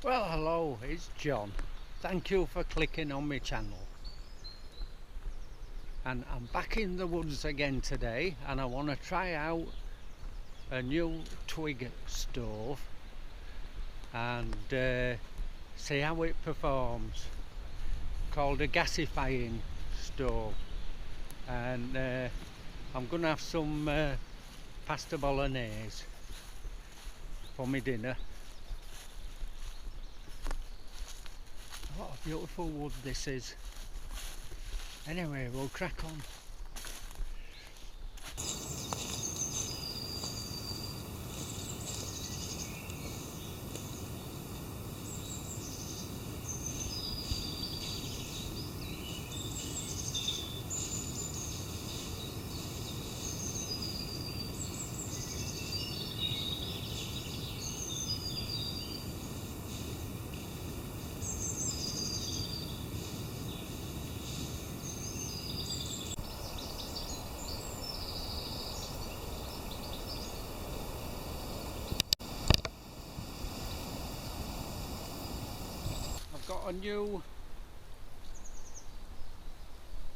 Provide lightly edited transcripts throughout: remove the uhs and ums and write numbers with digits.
Well, hello, it's John. Thank you for clicking on my channel. And I'm back in the woods again today, and I want to try out a new twig stove and see how it performs. Called a gasifying stove, and I'm gonna have some pasta bolognaise for my dinner. What a beautiful wood this is. Anyway, we'll crack on.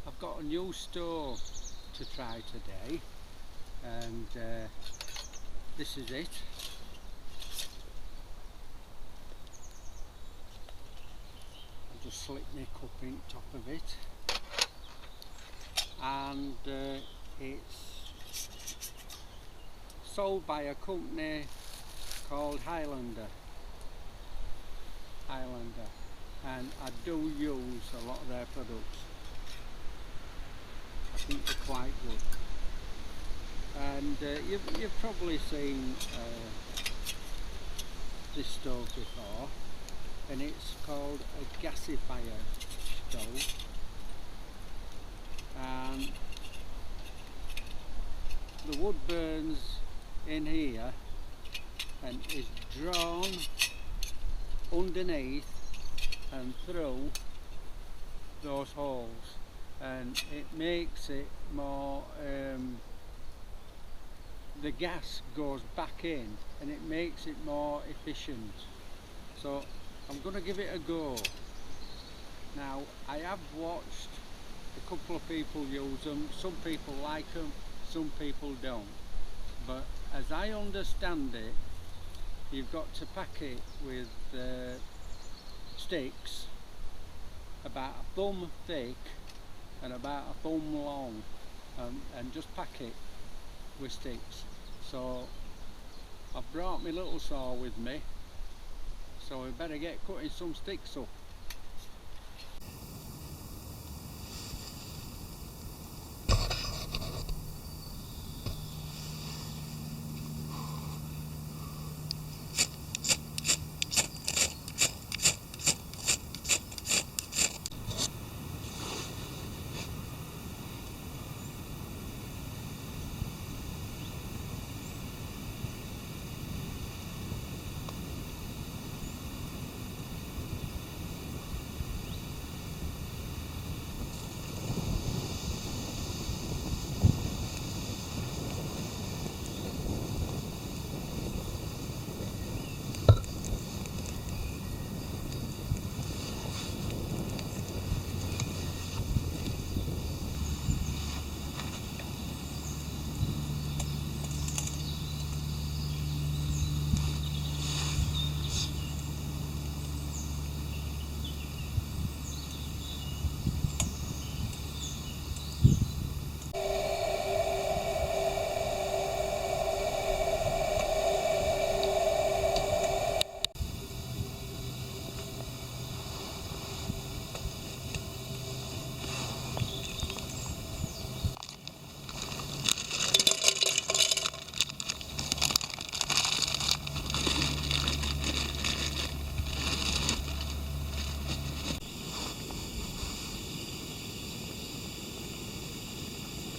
I've got a new stove to try today, and this is it. I'll just slip my cup in top of it, and it's sold by a company called Highlander, and I do use a lot of their products. I think they're quite good, and you've probably seen this stove before, and it's called a gasifier stove, and the wood burns in here and is drawn underneath and through those holes, and it makes it more the gas goes back in and it makes it more efficient. So I'm going to give it a go. Now, I have watched a couple of people use them. Some people like them, some people don't, but as I understand it, you've got to pack it with sticks about a thumb thick and about a thumb long, and just pack it with sticks. So I've brought my little saw with me, so we better get cutting some sticks up.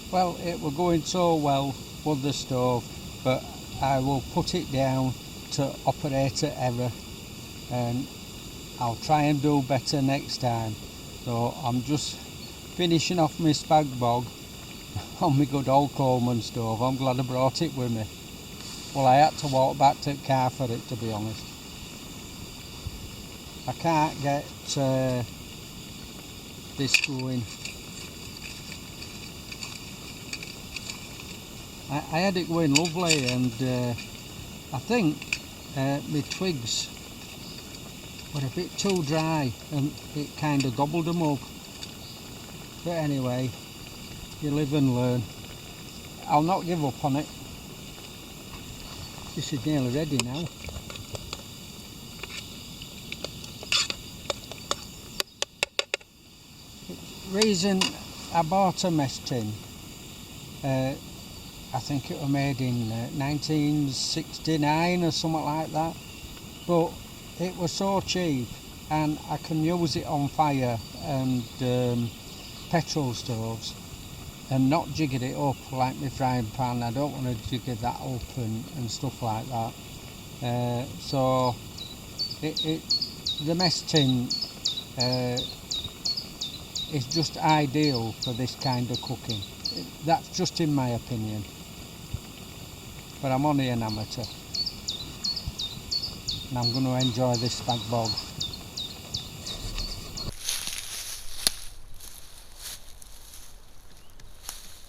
Well, it was going so well with the stove, but I will put it down to operator error, and I'll try and do better next time. So I'm just finishing off my spag bog on my good old Coleman stove. I'm glad I brought it with me. Well, I had to walk back to the car for it, to be honest. I can't get this going. I had it going lovely, and I think my twigs were a bit too dry and it kind of gobbled them up. But anyway, you live and learn. I'll not give up on it. This is nearly ready now. Reason I bought a mess tin, I think it was made in 1969 or something like that, but it was so cheap and I can use it on fire and petrol stoves and not jigger it up like my frying pan. I don't want to jigger that up and stuff like that. So the mess tin is just ideal for this kind of cooking. That's just in my opinion. But I'm only an amateur. And I'm going to enjoy this spag bog.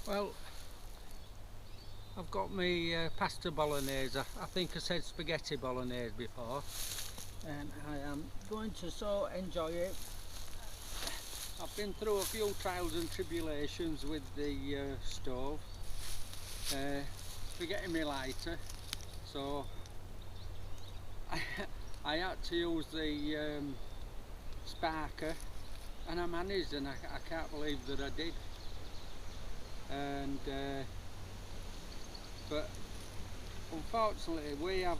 Well, I've got my pasta bolognese. I think I said spaghetti bolognese before, and I am going to so enjoy it. I've been through a few trials and tribulations with the stove, forgetting my lighter, so I had to use the sparker, and I managed, and I can't believe that I did. And but unfortunately I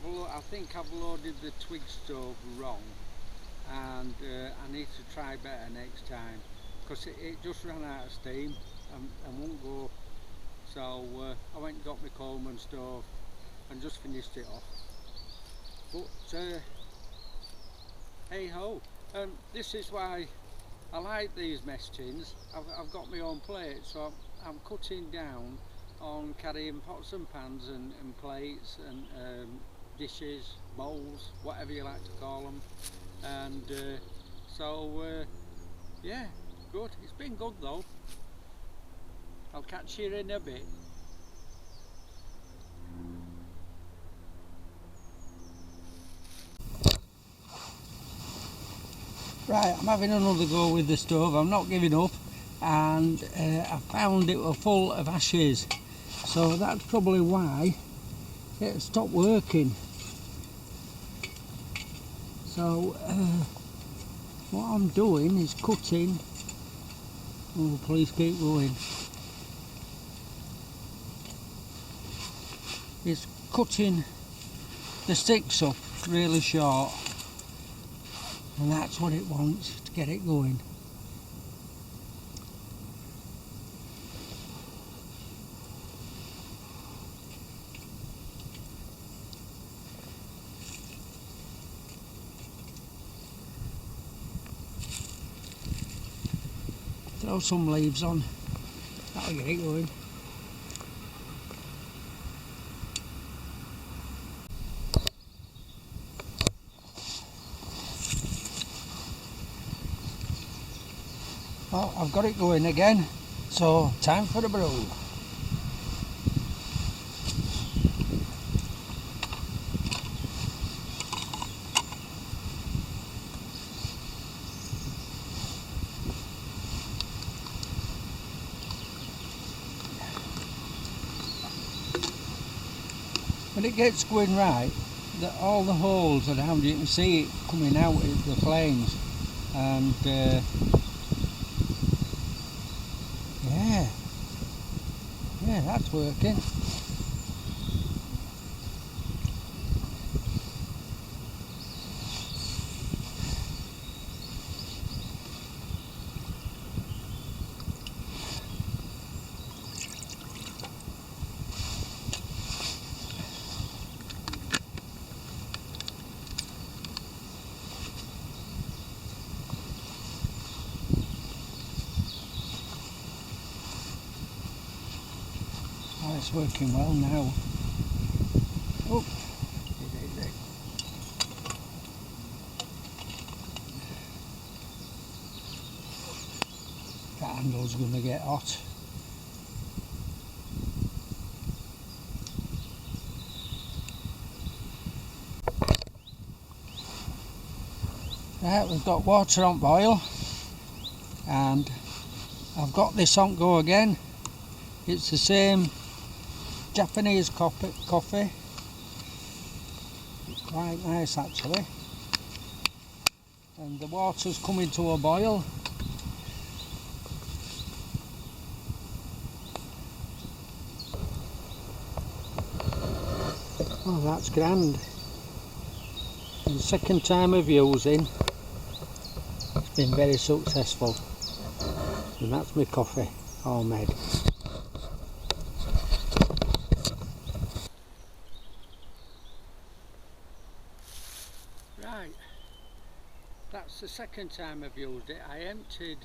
think I've loaded the Twig stove wrong, and I need to try better next time, because it just ran out of steam and won't go. So I went and got my Coleman stove and just finished it off. But hey ho, this is why I like these mess tins. I've got my own plate, so I'm cutting down on carrying pots and pans and plates and dishes, bowls, whatever you like to call them. And so yeah, good. It's been good though. I'll catch you in a bit. Right, I'm having another go with the stove. I'm not giving up, and I found it was full of ashes, so that's probably why it stopped working. So what I'm doing is cutting. Oh, please keep going. Is cutting the sticks up really short, and that's what it wants to get it going. Throw some leaves on, that'll get it going. Well, I've got it going again, so time for a brew. When it gets going right, all the holes around, you can see it coming out with the flames, and yeah, that's working. Oh, it's working well now. Oh, That handle's going to get hot. Right, we've got water on boil, and I've got this on go again. It's the same Japanese coffee. It's quite nice actually. And the water's coming to a boil. Oh, that's grand. And the second time of using, it's been very successful. And that's my coffee, all made. Right, that's the second time I've used it. I emptied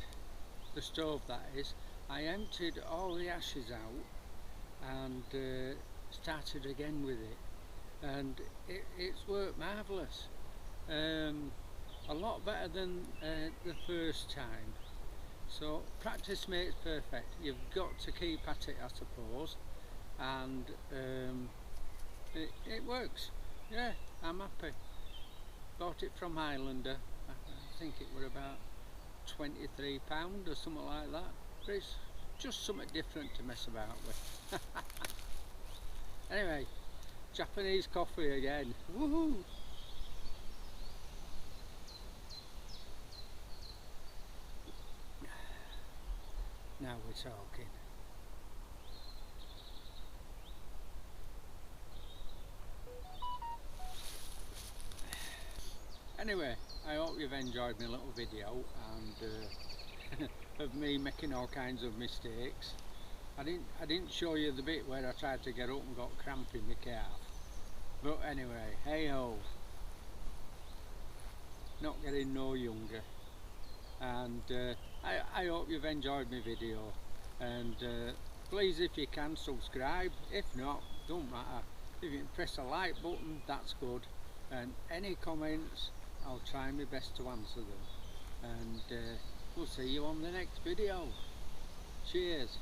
the stove, that is. I emptied all the ashes out and started again with it. And it's worked marvellous. A lot better than the first time. So practice makes perfect. You've got to keep at it, I suppose, and it works. Yeah, I'm happy. Bought it from Highlander. I think it were about £23 or something like that. But it's just something different to mess about with. Anyway, Japanese coffee again. Woohoo! Now we're talking. Anyway, I hope you've enjoyed my little video and of me making all kinds of mistakes. I didn't show you the bit where I tried to get up and got cramp in my calf. But anyway, hey ho. Not getting no younger. And I hope you've enjoyed my video, and please, if you can, subscribe. If not, don't matter. If you can press the like button, that's good. And any comments, I'll try my best to answer them. And we'll see you on the next video. Cheers.